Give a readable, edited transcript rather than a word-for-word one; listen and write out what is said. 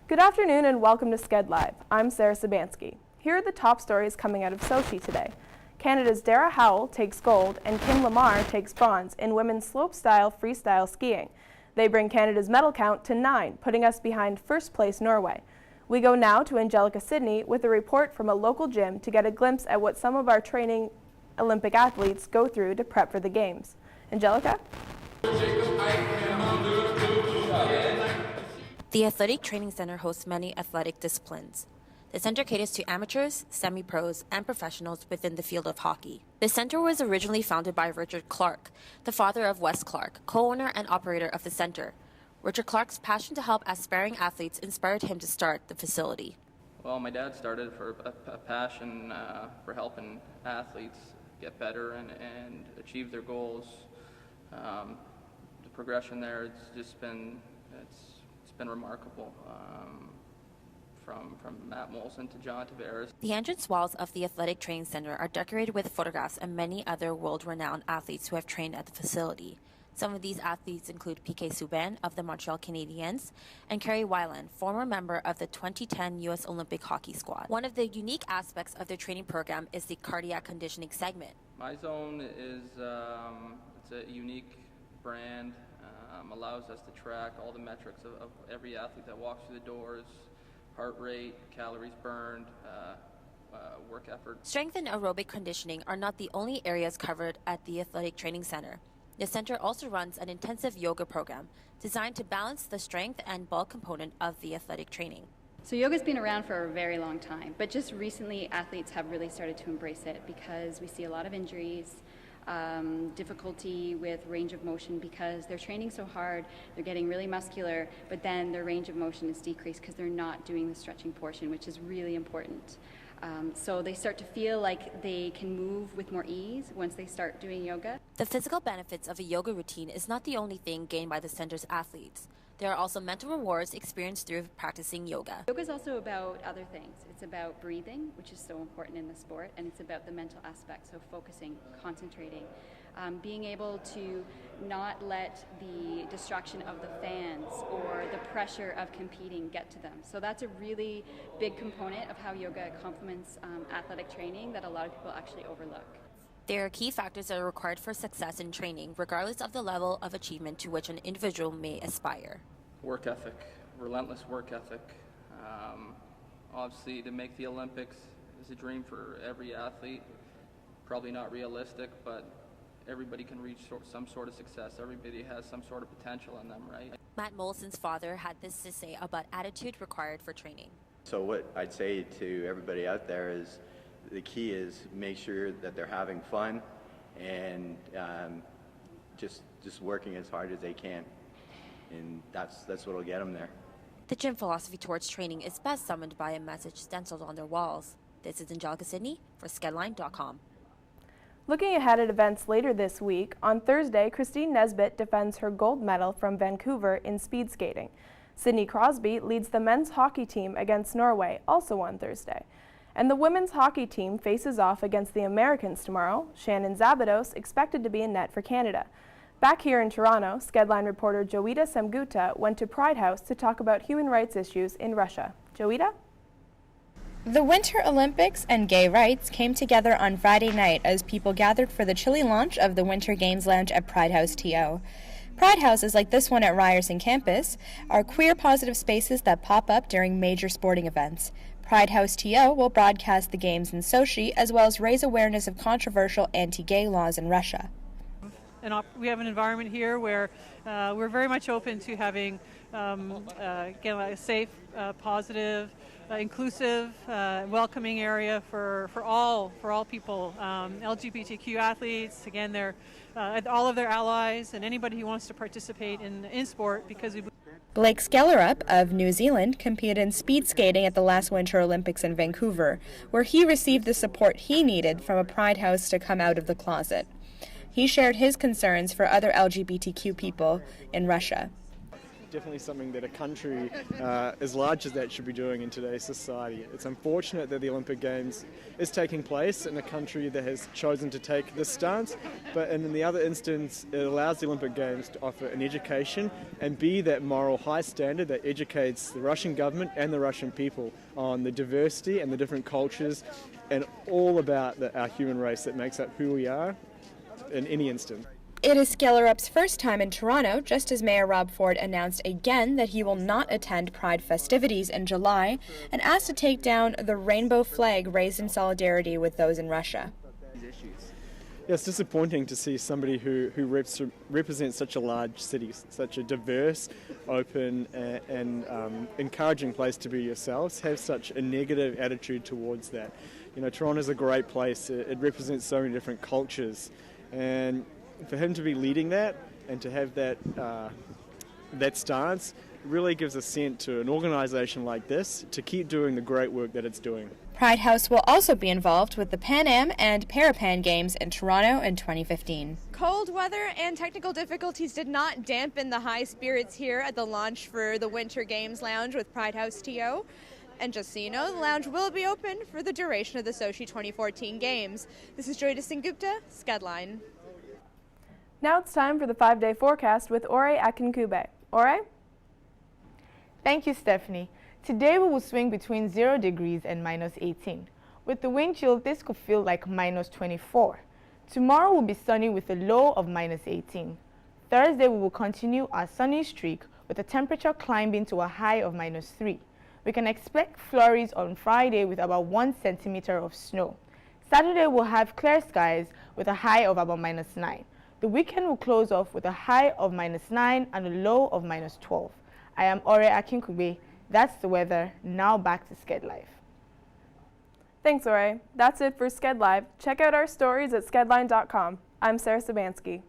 Good afternoon and welcome to Skedlive. I'm Sarah Sabansky. Here are the top stories coming out of Sochi today. Canada's Dara Howell takes gold and Kim Lamar takes bronze in women's slopestyle freestyle skiing. They bring Canada's medal count to 9, putting us behind first place Norway. We go now to Angelica Sydney with a report from a local gym to get a glimpse at what some of our training Olympic athletes go through to prep for the Games. Angelica? The Athletic Training Center hosts many athletic disciplines. The center caters to amateurs, semi-pros, and professionals within the field of hockey. The center was originally founded by Richard Clark, the father of Wes Clark, co-owner and operator of the center. Richard Clark's passion to help aspiring athletes inspired him to start the facility. Well, my dad started for a passion for helping athletes get better and achieve their goals. The progression there, it's just been remarkable. From Matt Molson to John Tavares. The entrance walls of the Athletic Training Center are decorated with photographs of many other world-renowned athletes who have trained at the facility. Some of these athletes include P.K. Subban of the Montreal Canadiens and Kerry Weiland, former member of the 2010 U.S. Olympic hockey squad. One of the unique aspects of their training program is the cardiac conditioning segment. My zone is it's a unique brand, allows us to track all the metrics of every athlete that walks through the doors. Heart rate, calories burned, work effort. Strength and aerobic conditioning are not the only areas covered at the Athletic Training Center. The center also runs an intensive yoga program designed to balance the strength and bulk component of the athletic training. So yoga's been around for a very long time, but just recently athletes have really started to embrace it because we see a lot of injuries, difficulty with range of motion because they're training so hard, they're getting really muscular, but then their range of motion is decreased because they're not doing the stretching portion, which is really important. So they start to feel like they can move with more ease once they start doing yoga. The physical benefits of a yoga routine is not the only thing gained by the center's athletes. There are also mental rewards experienced through practicing yoga. Yoga is also about other things. It's about breathing, which is so important in the sport, and it's about the mental aspect, so focusing, concentrating, being able to not let the distraction of the fans or the pressure of competing get to them. So that's a really big component of how yoga complements athletic training that a lot of people actually overlook. There are key factors that are required for success in training, regardless of the level of achievement to which an individual may aspire. Work ethic, relentless work ethic. Obviously, to make the Olympics is a dream for every athlete. Probably not realistic, but everybody can reach some sort of success. Everybody has some sort of potential in them, right? Matt Molson's father had this to say about attitude required for training. So what I'd say to everybody out there is the key is make sure that they're having fun and just working as hard as they can, and that's what will get them there. The gym philosophy towards training is best summoned by a message stenciled on their walls. This is Angelica Sydney for skedline.com. Looking ahead at events later this week, on Thursday, Christine Nesbitt defends her gold medal from Vancouver in speed skating. Sidney Crosby leads the men's hockey team against Norway, also on Thursday. And the women's hockey team faces off against the Americans tomorrow. Shannon Zabados expected to be in net for Canada. Back here in Toronto, Skedline reporter Joita Semguta went to Pride House to talk about human rights issues in Russia. Joita? The Winter Olympics and gay rights came together on Friday night as people gathered for the chilly launch of the Winter Games Lounge at Pride House TO. Pride houses like this one at Ryerson campus are queer-positive spaces that pop up during major sporting events. Pride House TO will broadcast the games in Sochi as well as raise awareness of controversial anti-gay laws in Russia. We have an environment here where we're very much open to having again, a safe, positive, inclusive, welcoming area for all people, LGBTQ athletes. Again, they're all of their allies and anybody who wants to participate in sport, because we. Blake Skellerup of New Zealand competed in speed skating at the last Winter Olympics in Vancouver, where he received the support he needed from a Pride House to come out of the closet. He shared his concerns for other LGBTQ people in Russia. definitely something that a country as large as that should be doing in today's society. It's unfortunate that the Olympic Games is taking place in a country that has chosen to take this stance, but in the other instance, it allows the Olympic Games to offer an education and be that moral high standard that educates the Russian government and the Russian people on the diversity and the different cultures and all about our human race that makes up who we are in any instant. It is Skedlive's first time in Toronto, just as Mayor Rob Ford announced again that he will not attend Pride festivities in July and asked to take down the rainbow flag raised in solidarity with those in Russia. Yeah, it's disappointing to see somebody who represents such a large city, such a diverse, open and encouraging place to be yourselves, have such a negative attitude towards that. You know, Toronto's a great place. It represents so many different cultures, and for him to be leading that and to have that stance really gives a scent to an organisation like this to keep doing the great work that it's doing. Pride House will also be involved with the Pan Am and Parapan Games in Toronto in 2015. Cold weather and technical difficulties did not dampen the high spirits here at the launch for the Winter Games Lounge with Pride House TO. And just so you know, the lounge will be open for the duration of the Sochi 2014 Games. This is Joy Singupta, Skedline. Now it's time for the 5-day forecast with Ore Akinkube. Ore? Thank you, Stephanie. Today we will swing between 0 degrees and minus 18. With the wind chill, this could feel like minus 24. Tomorrow will be sunny with a low of minus 18. Thursday we will continue our sunny streak with the temperature climbing to a high of minus 3. We can expect flurries on Friday with about 1 centimeter of snow. Saturday we'll have clear skies with a high of about minus 9. The weekend will close off with a high of minus 9 and a low of minus 12. I am Ore Akinkube. That's the weather. Now back to Skedlive. Thanks, Ore. That's it for Skedlive. Check out our stories at skedline.com. I'm Sarah Sabansky.